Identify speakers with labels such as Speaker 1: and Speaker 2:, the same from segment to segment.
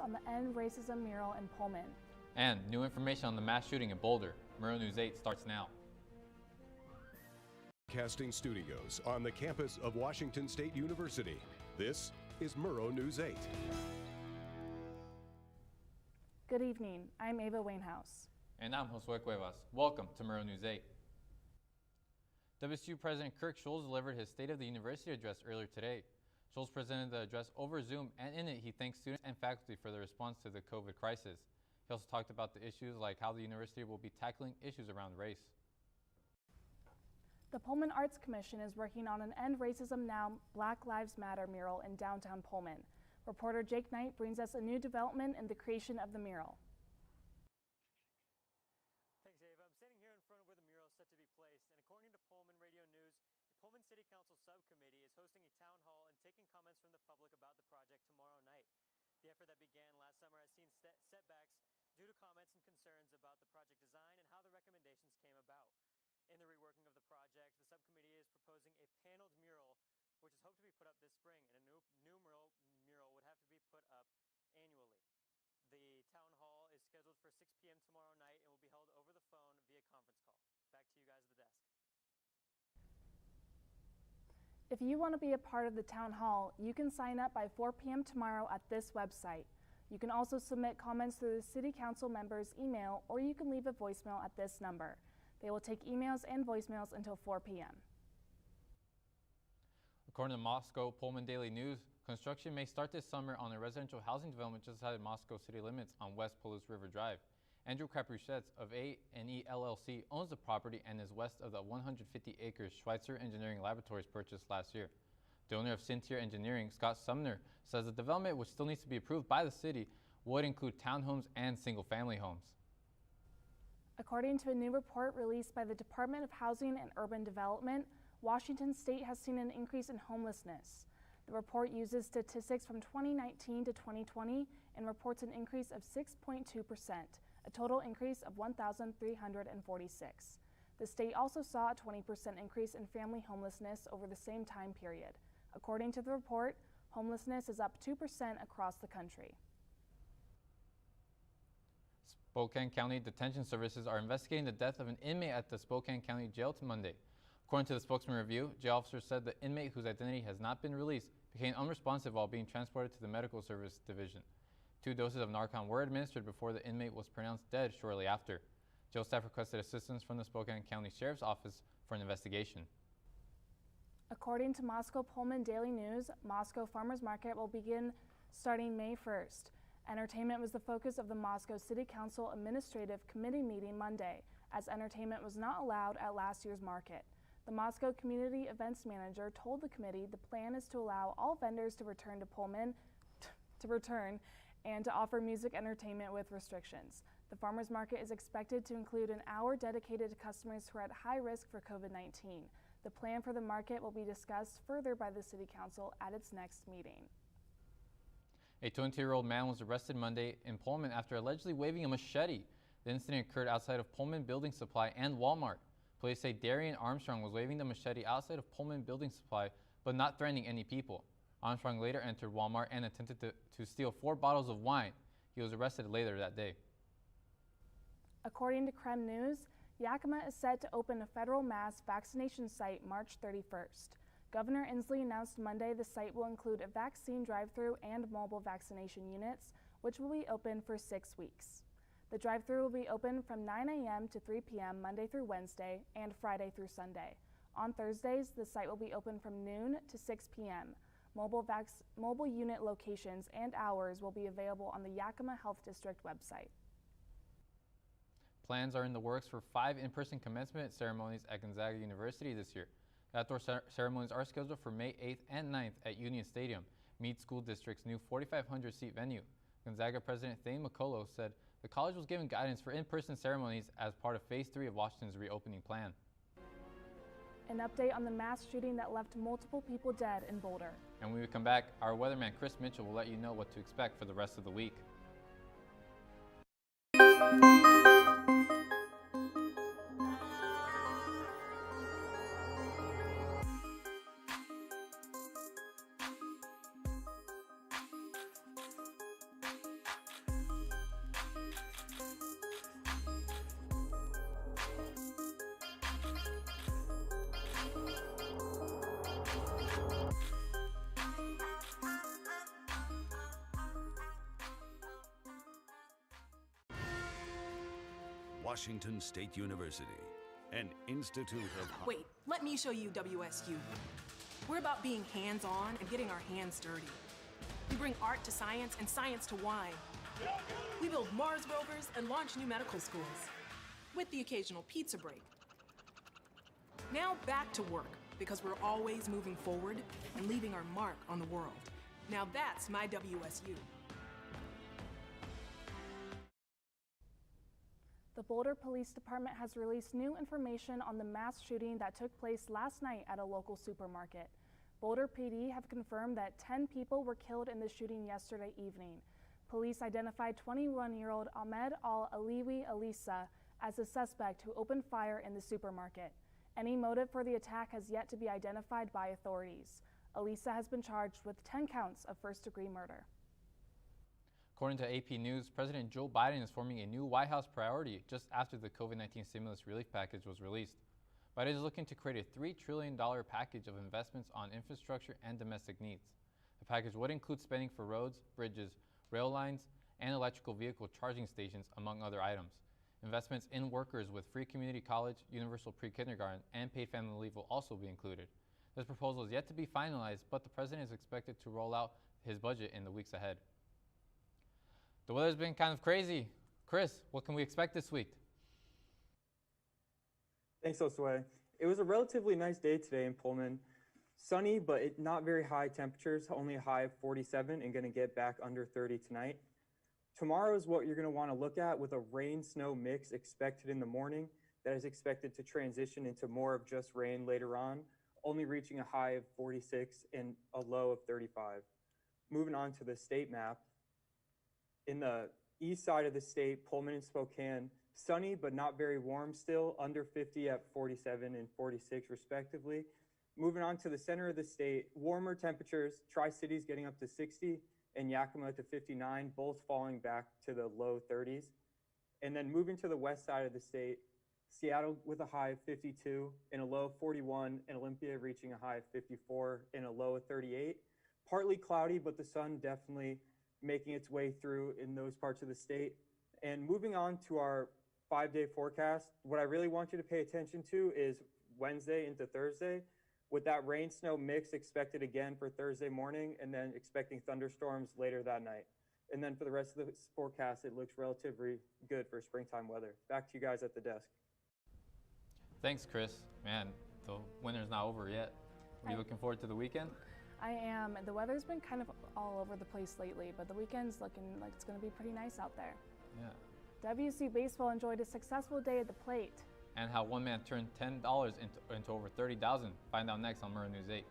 Speaker 1: on the End Racism mural in Pullman.
Speaker 2: And new information on the mass shooting in Boulder. Murrow News 8 starts now.
Speaker 3: Casting studios on the campus of Washington State University. This is Murrow News 8.
Speaker 1: Good evening. I'm Ava Wainhouse.
Speaker 2: And I'm Josue Cuevas. Welcome to Murrow News 8. WSU President Kirk Schulz delivered his State of the University address earlier today. Schulz presented the address over Zoom, and in it he thanked students and faculty for their response to the COVID crisis. He also talked about the issues like how the university will be tackling issues around race.
Speaker 1: The Pullman Arts Commission is working on an End Racism Now Black Lives Matter mural in downtown Pullman. Reporter Jake Knight brings us a new development in the creation of the mural.
Speaker 4: Thanks, Ava. I'm standing here in front of where the mural is set to be placed, and according to Pullman Radio News, the Pullman City Council Subcommittee is hosting a town hall and taking comments from the public about the project tomorrow night. The effort that began last summer has seen setbacks due to comments and concerns about the project design and how the recommendations came about. In the reworking of the project, the subcommittee is proposing a paneled mural, which is hoped to be put up this spring, and a new mural would have to be put up annually. The town hall is scheduled for 6 p.m. tomorrow night and will be held over the phone via conference call. Back to you guys at the desk.
Speaker 1: If you want to be a part of the town hall, you can sign up by 4 p.m. tomorrow at this website. You can also submit comments through the City Council members' email, or you can leave a voicemail at this number. They will take emails and voicemails until 4 p.m.
Speaker 2: According to Moscow Pullman Daily News, construction may start this summer on a residential housing development just outside Moscow city limits on West Palouse River Drive. Andrew Kaprushets of A&E LLC owns the property and is west of the 150 acres Schweitzer Engineering Laboratories purchased last year. The owner of Cintier Engineering, Scott Sumner, says the development, which still needs to be approved by the city, would include townhomes and single-family homes.
Speaker 1: According to a new report released by the Department of Housing and Urban Development, Washington State has seen an increase in homelessness. The report uses statistics from 2019 to 2020 and reports an increase of 6.2%, a total increase of 1,346. The state also saw a 20% increase in family homelessness over the same time period. According to the report, homelessness is up 2% across the country.
Speaker 2: Spokane County Detention Services are investigating the death of an inmate at the Spokane County Jail Monday. According to the Spokesman Review, jail officers said the inmate, whose identity has not been released, became unresponsive while being transported to the Medical Service Division. 2 doses of Narcan were administered before the inmate was pronounced dead shortly after. Jail staff requested assistance from the Spokane County Sheriff's Office for an investigation.
Speaker 1: According to Moscow Pullman Daily News, Moscow Farmers Market will begin starting May 1st. Entertainment was the focus of the Moscow City Council Administrative Committee meeting Monday, as entertainment was not allowed at last year's market. The Moscow Community Events Manager told the committee the plan is to allow all vendors to return to Pullman and to offer music entertainment with restrictions. The farmers market is expected to include an hour dedicated to customers who are at high risk for COVID-19. The plan for the market will be discussed further by the City Council at its next meeting.
Speaker 2: A 22-year-old man was arrested Monday in Pullman after allegedly waving a machete. The incident occurred outside of Pullman Building Supply and Walmart. Police say Darian Armstrong was waving the machete outside of Pullman Building Supply, but not threatening any people. Armstrong later entered Walmart and attempted to steal 4 bottles of wine. He was arrested later that day.
Speaker 1: According to Krem News, Yakima is set to open a federal mass vaccination site March 31st. Governor Inslee announced Monday the site will include a vaccine drive-thru and mobile vaccination units, which will be open for 6 weeks. The drive-thru will be open from 9 a.m. to 3 p.m. Monday through Wednesday and Friday through Sunday. On Thursdays, the site will be open from noon to 6 p.m. Mobile unit locations and hours will be available on the Yakima Health District website.
Speaker 2: Plans are in the works for 5 in-person commencement ceremonies at Gonzaga University this year. The outdoor ceremonies are scheduled for May 8th and 9th at Union Stadium, Meade School District's new 4,500-seat venue. Gonzaga President Thane McCullough said the college was given guidance for in-person ceremonies as part of Phase 3 of Washington's reopening plan.
Speaker 1: An update on the mass shooting that left multiple people dead in Boulder.
Speaker 2: And when we come back, our weatherman Chris Mitchell will let you know what to expect for the rest of the week.
Speaker 5: Washington State University, an institute of...
Speaker 6: Wait, let me show you WSU. We're about being hands-on and getting our hands dirty. We bring art to science and science to wine. We build Mars rovers and launch new medical schools, with the occasional pizza break. Now back to work, because we're always moving forward and leaving our mark on the world. Now that's my WSU.
Speaker 1: The Boulder Police Department has released new information on the mass shooting that took place last night at a local supermarket. Boulder PD have confirmed that 10 people were killed in the shooting yesterday evening. Police identified 21-year-old Ahmed Al-Aliwi Alisa as the suspect who opened fire in the supermarket. Any motive for the attack has yet to be identified by authorities. Alisa has been charged with 10 counts of first-degree murder.
Speaker 2: According to AP News, President Joe Biden is forming a new White House priority just after the COVID-19 stimulus relief package was released. Biden is looking to create a $3 trillion package of investments on infrastructure and domestic needs. The package would include spending for roads, bridges, rail lines, and electrical vehicle charging stations, among other items. Investments in workers with free community college, universal pre-kindergarten, and paid family leave will also be included. This proposal is yet to be finalized, but the president is expected to roll out his budget in the weeks ahead. The weather's been kind of crazy. Chris, what can we expect this week?
Speaker 7: Thanks, Josue. It was a relatively nice day today in Pullman. Sunny, but not very high temperatures, only a high of 47 and going to get back under 30 tonight. Tomorrow is what you're going to want to look at with a rain-snow mix expected in the morning that is expected to transition into more of just rain later on, only reaching a high of 46 and a low of 35. Moving on to the state map. In the east side of the state, Pullman and Spokane, sunny but not very warm still, under 50 at 47 and 46 respectively. Moving on to the center of the state, warmer temperatures, Tri-Cities getting up to 60 and Yakima to 59, both falling back to the low 30s. And then moving to the west side of the state, Seattle with a high of 52 and a low of 41, and Olympia reaching a high of 54 and a low of 38. Partly cloudy, but the sun definitely making its way through in those parts of the state. And moving on to our 5-day forecast, what I really want you to pay attention to is Wednesday into Thursday, with that rain snow mix expected again for Thursday morning, and then expecting thunderstorms later that night. And then for the rest of the forecast, it looks relatively good for springtime weather. Back to you guys at the desk.
Speaker 2: Thanks, Chris. Man, the winter's not over yet. Are you looking forward to the weekend?
Speaker 1: I am. The weather's been kind of all over the place lately, but the weekend's looking like it's going to be pretty nice out there.
Speaker 2: Yeah.
Speaker 1: WC Baseball enjoyed a successful day at the plate.
Speaker 2: And how one man turned $10 into over 30,000. Find out next on Murrow News 8.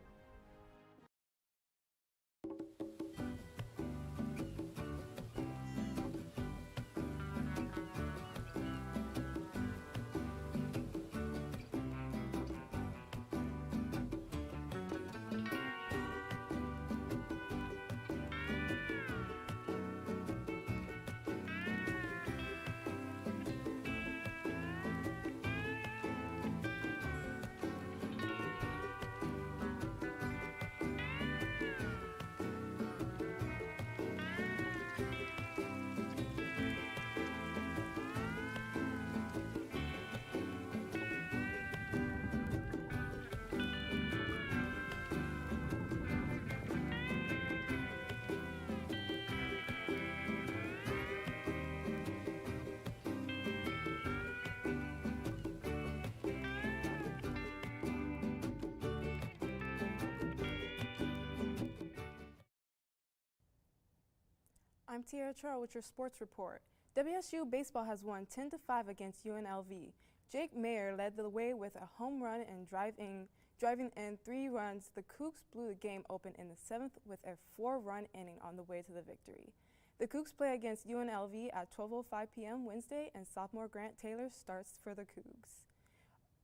Speaker 8: I'm Tiara Charo with your sports report. WSU baseball has won 10-5 against UNLV. Jake Mayer led the way with a home run and driving in 3 runs. The Cougs blew the game open in the 7th with a 4-run inning on the way to the victory. The Cougs play against UNLV at 12:05 p.m. Wednesday, and sophomore Grant Taylor starts for the Cougs.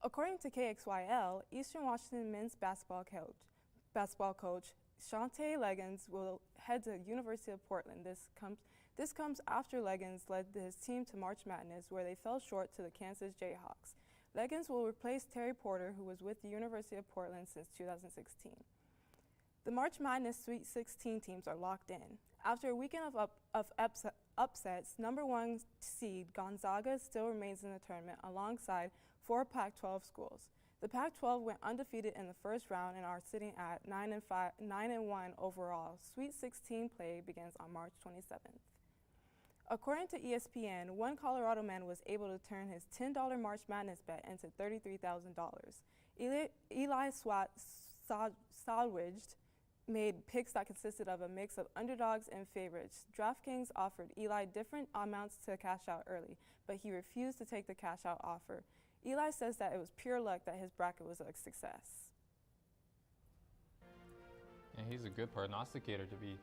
Speaker 8: According to KXYL, Eastern Washington men's basketball coach Shantae Leggins will head to University of Portland. This comes after Leggins led his team to March Madness, where they fell short to the Kansas Jayhawks. Leggins will replace Terry Porter, who was with the University of Portland since 2016. The March Madness Sweet 16 teams are locked in. After a weekend of upsets, number 1 seed Gonzaga still remains in the tournament alongside 4 Pac-12 schools. The Pac-12 went undefeated in the first round and are sitting at 9-1 overall. Sweet 16 play begins on March 27th. According to ESPN, one Colorado man was able to turn his $10 March Madness bet into $33,000. Eli Salwaged made picks that consisted of a mix of underdogs and favorites. DraftKings offered Eli different amounts to cash out early, but he refused to take the cash out offer. Eli says that it was pure luck that his bracket was a success.
Speaker 2: And he's a good prognosticator to be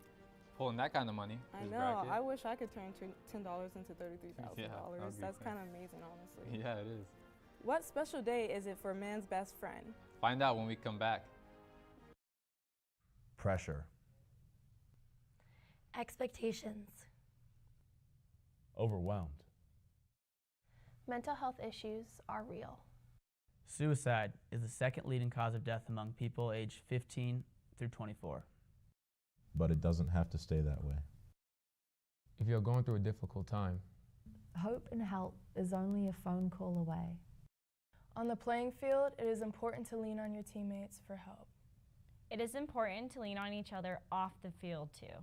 Speaker 2: pulling that kind of money.
Speaker 8: I
Speaker 2: his
Speaker 8: know.
Speaker 2: bracket.
Speaker 8: I wish I could turn $10 into $33,000.
Speaker 2: Yeah,
Speaker 8: That's kind of amazing, honestly.
Speaker 2: Yeah, it is.
Speaker 8: What special day is it for man's best friend?
Speaker 2: Find out when we come back.
Speaker 9: Pressure.
Speaker 10: Expectations.
Speaker 9: Overwhelmed.
Speaker 10: Mental health issues are real.
Speaker 11: Suicide is the second leading cause of death among people aged 15 through 24.
Speaker 9: But it doesn't have to stay that way.
Speaker 12: If you're going through a difficult time,
Speaker 13: hope and help is only a phone call away.
Speaker 1: On the playing field, it is important to lean on your teammates for help.
Speaker 14: It is important to lean on each other off the field, too.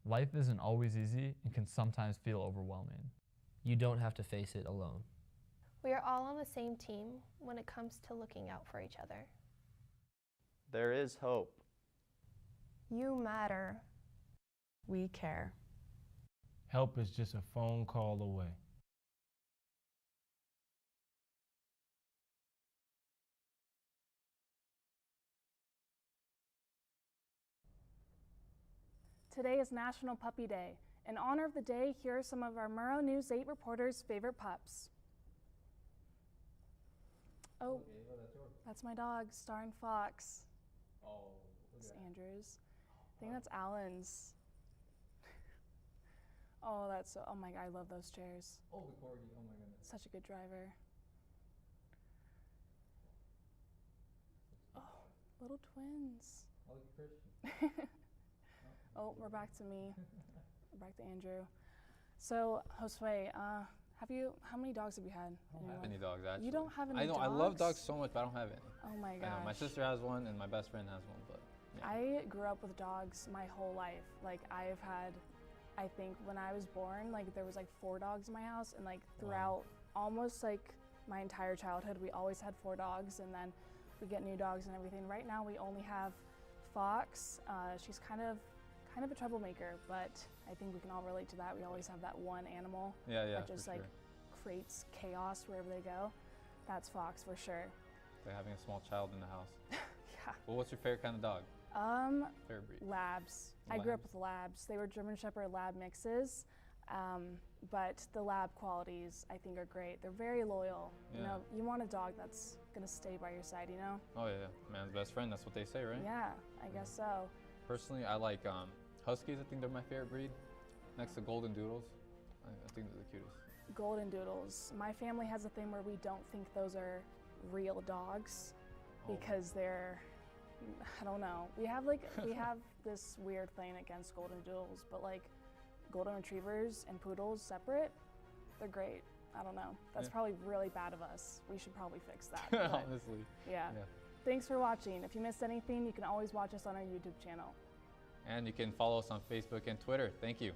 Speaker 12: life isn't always easy and can sometimes feel overwhelming.
Speaker 15: You don't have to face it alone.
Speaker 10: We are all on the same team when it comes to looking out for each other.
Speaker 16: There is hope.
Speaker 10: You matter.
Speaker 13: We care.
Speaker 12: Help is just a phone call away.
Speaker 1: Today is National Puppy Day. In honor of the day, here are some of our Murrow News 8 reporters' favorite pups. Oh, that's my dog, Starring Fox.
Speaker 2: Oh,
Speaker 1: it's Andrew's. I think that's Alan's. Oh, that's so, oh my God, I love those chairs.
Speaker 2: Oh, the corgi, oh my goodness.
Speaker 1: Such a good driver. Oh, little twins.
Speaker 2: Oh, Christian.
Speaker 1: Oh, we're back to me. We're back to Andrew. So, Josue, how many dogs have you had?
Speaker 2: I don't have any dogs, actually.
Speaker 1: You don't have any dogs?
Speaker 2: I love dogs so much, but I don't have any.
Speaker 1: Oh my gosh.
Speaker 2: I know, my sister has one and my best friend has one, but yeah.
Speaker 1: I grew up with dogs my whole life. Like, I've had, I think when I was born, like there was like 4 dogs in my house, and like throughout almost like my entire childhood, we always had 4 dogs, and then we get new dogs and everything. Right now we only have Fox. She's kind of a troublemaker, but I think we can all relate to that. We always have that one animal that just like creates chaos wherever they go. That's Fox for sure.
Speaker 2: Like having a small child in the house.
Speaker 1: Yeah.
Speaker 2: Well, what's your favorite kind of dog? Favorite breed?
Speaker 1: Labs. I grew up with labs. They were German Shepherd lab mixes, but the lab qualities I think are great. They're very loyal.
Speaker 2: Yeah.
Speaker 1: You know, you want a dog that's gonna stay by your side, you know?
Speaker 2: Oh yeah, man's best friend, that's what they say, right?
Speaker 1: Yeah, I guess so.
Speaker 2: Personally, I like Huskies. I think they're my favorite breed. Next to Golden Doodles. I think they're the cutest.
Speaker 1: Golden Doodles. My family has a thing where we don't think those are real dogs because they're, I don't know. We have this weird thing against Golden Doodles, but like Golden Retrievers and Poodles separate, they're great. I don't know. That's probably really bad of us. We should probably fix that.
Speaker 2: Honestly.
Speaker 1: Yeah. Thanks for watching. If you missed anything, you can always watch us on our YouTube channel.
Speaker 2: And you can follow us on Facebook and Twitter. Thank you.